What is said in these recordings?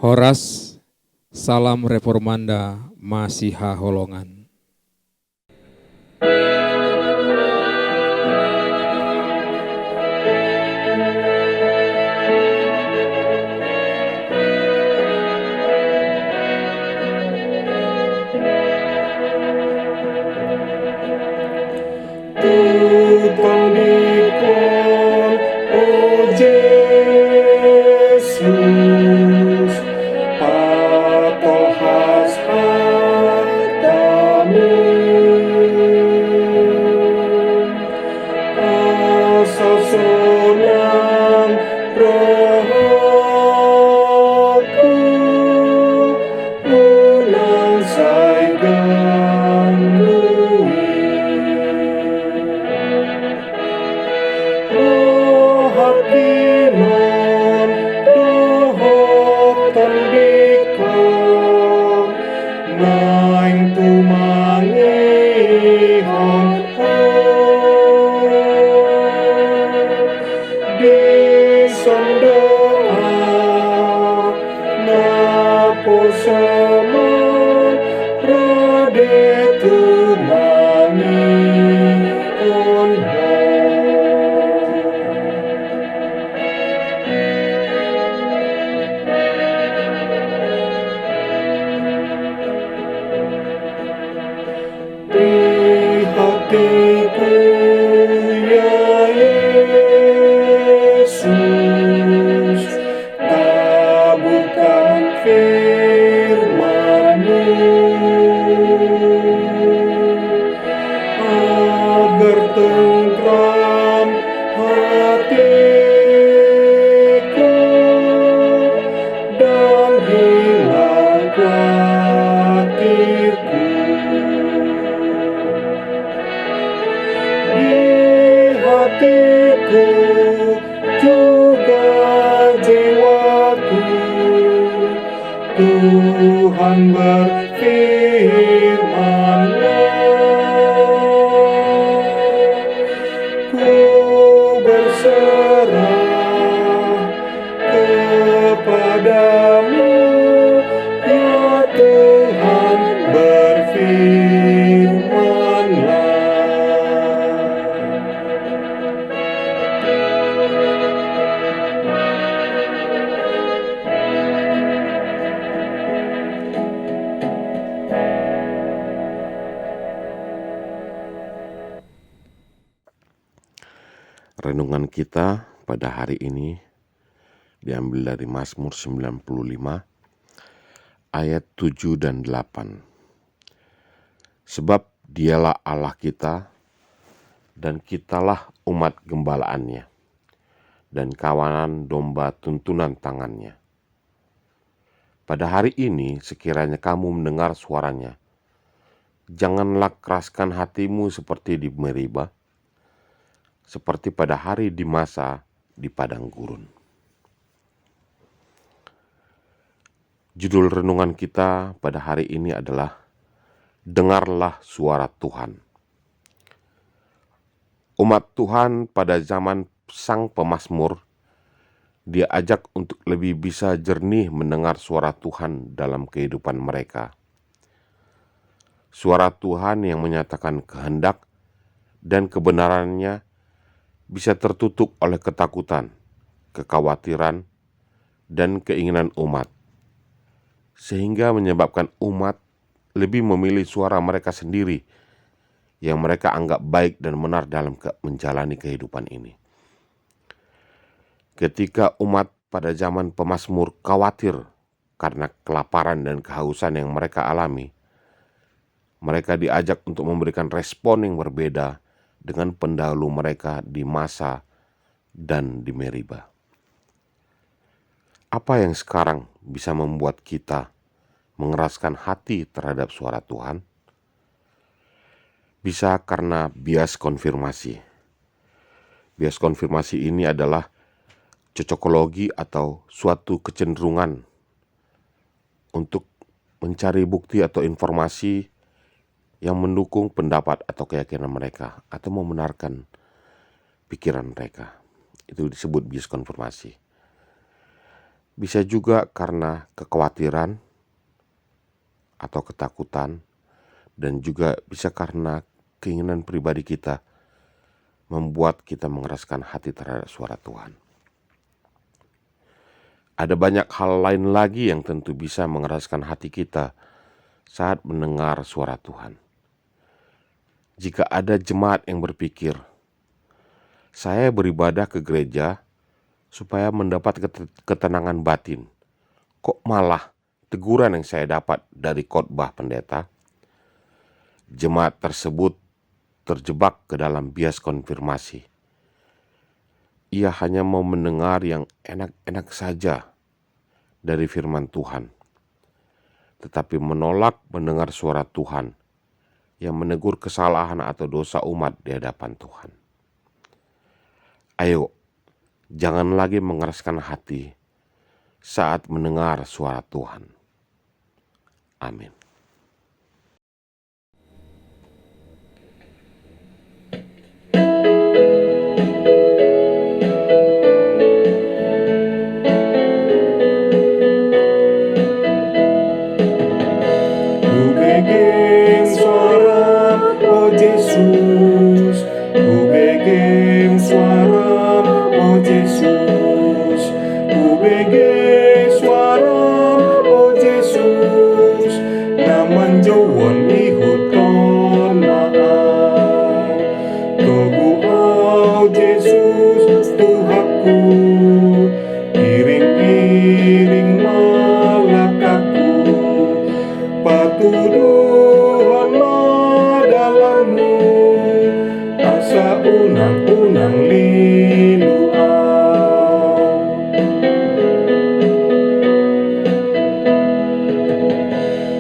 Horas, Salam Reformanda, Masiha Holongan. Tutang dikon, oh Jesus, patohas hatamu, asal sonang rohku, unang say gangguin. Hakinon dohotan dikon naing tumangihon di sondoa naposamon rade tumangihon di hatiku ya Yesus, taburkan firman-Mu agar tentram hatiku dan hilang khawatirku. Di hatiku juga jiwaku, Tuhan berfirman-Nya, ku berserah kepadamu, ya Tuhan berfirman-Nya. Renungan kita pada hari ini diambil dari Mazmur 95 ayat 7 dan 8. Sebab dialah Allah kita dan kitalah umat gembalaannya dan kawanan domba tuntunan tangannya. Pada hari ini sekiranya kamu mendengar suaranya, janganlah keraskan hatimu seperti di Meriba, seperti pada hari di masa di padang gurun. Judul renungan kita pada hari ini adalah Dengarlah Suara Tuhan. Umat Tuhan pada zaman sang pemazmur diajak untuk lebih bisa jernih mendengar suara Tuhan dalam kehidupan mereka. Suara Tuhan yang menyatakan kehendak dan kebenarannya bisa tertutup oleh ketakutan, kekhawatiran, dan keinginan umat, sehingga menyebabkan umat lebih memilih suara mereka sendiri yang mereka anggap baik dan benar dalam menjalani kehidupan ini. Ketika umat pada zaman pemazmur khawatir karena kelaparan dan kehausan yang mereka alami, mereka diajak untuk memberikan respon yang berbeda dengan pendahulu mereka di Masa dan di Meriba. Apa yang sekarang bisa membuat kita mengeraskan hati terhadap suara Tuhan? Bisa karena bias konfirmasi. Bias konfirmasi ini adalah cocokologi atau suatu kecenderungan untuk mencari bukti atau informasi yang mendukung pendapat atau keyakinan mereka atau membenarkan pikiran mereka. Itu disebut bias konfirmasi. Bisa juga karena kekhawatiran atau ketakutan, dan juga bisa karena keinginan pribadi kita membuat kita mengeraskan hati terhadap suara Tuhan. Ada banyak hal lain lagi yang tentu bisa mengeraskan hati kita saat mendengar suara Tuhan. Jika ada jemaat yang berpikir, saya beribadah ke gereja supaya mendapat ketenangan batin, kok malah teguran yang saya dapat dari khotbah pendeta? Jemaat tersebut terjebak ke dalam bias konfirmasi. Ia hanya mau mendengar yang enak-enak saja dari firman Tuhan, tetapi menolak mendengar suara Tuhan yang menegur kesalahan atau dosa umat di hadapan Tuhan. Ayo, jangan lagi mengeraskan hati saat mendengar suara Tuhan. Amin. Ku begin suara, oh Yesus. Ku begin suara, oh Yesus. Ku begin suara, oh Yesus. Naman jawon ihuton maan. Togu oh Yesus Tuhanku. Iring-iring malakaku. Patuduhanlah dalammu, asa unang-unang liluan.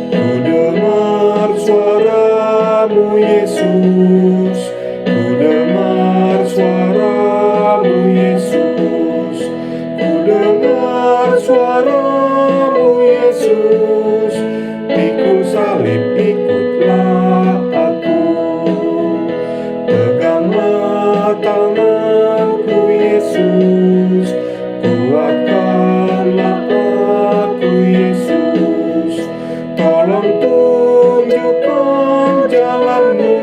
Ku dengar suaramu Yesus, ku dengar suaramu Yesus, ku dengar suaramu Yesus. Pikul salib ikutlah aku, peganglah tanganku Yesus, kuatkanlah aku Yesus. Tolong tunjukkan jalanmu,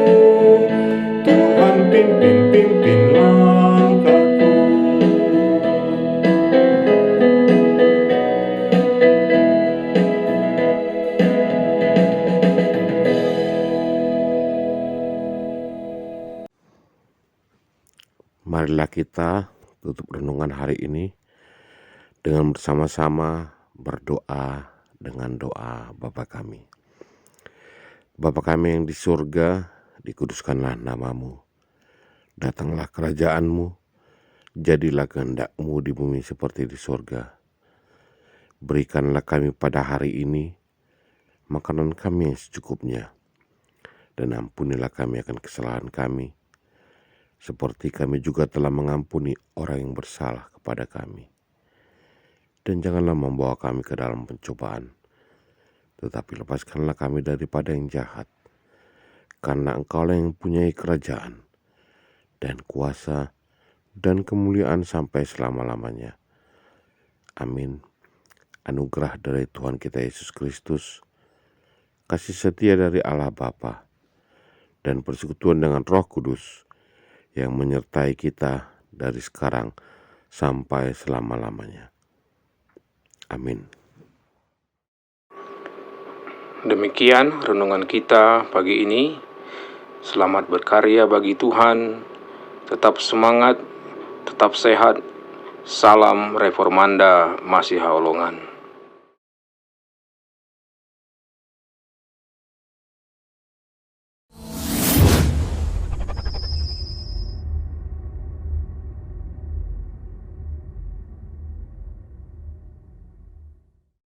Tuhan pimpin langkahku. Marilah kita tutup renungan hari ini dengan bersama-sama berdoa dengan doa Bapa kami. Bapa kami yang di surga, dikuduskanlah namamu. Datanglah kerajaanmu, jadilah kehendak-mu di bumi seperti di surga. Berikanlah kami pada hari ini makanan kami yang secukupnya, dan ampunilah kami akan kesalahan kami, seperti kami juga telah mengampuni orang yang bersalah kepada kami. Dan janganlah membawa kami ke dalam pencobaan, tetapi lepaskanlah kami daripada yang jahat, karena Engkaulah yang mempunyai kerajaan, dan kuasa, dan kemuliaan sampai selama-lamanya. Amin. Anugerah dari Tuhan kita Yesus Kristus, kasih setia dari Allah Bapa, dan persekutuan dengan Roh Kudus, yang menyertai kita dari sekarang sampai selama-lamanya. Amin. Demikian renungan kita pagi ini. Selamat berkarya bagi Tuhan. Tetap semangat, tetap sehat. Salam Reformanda Masiha Holongan.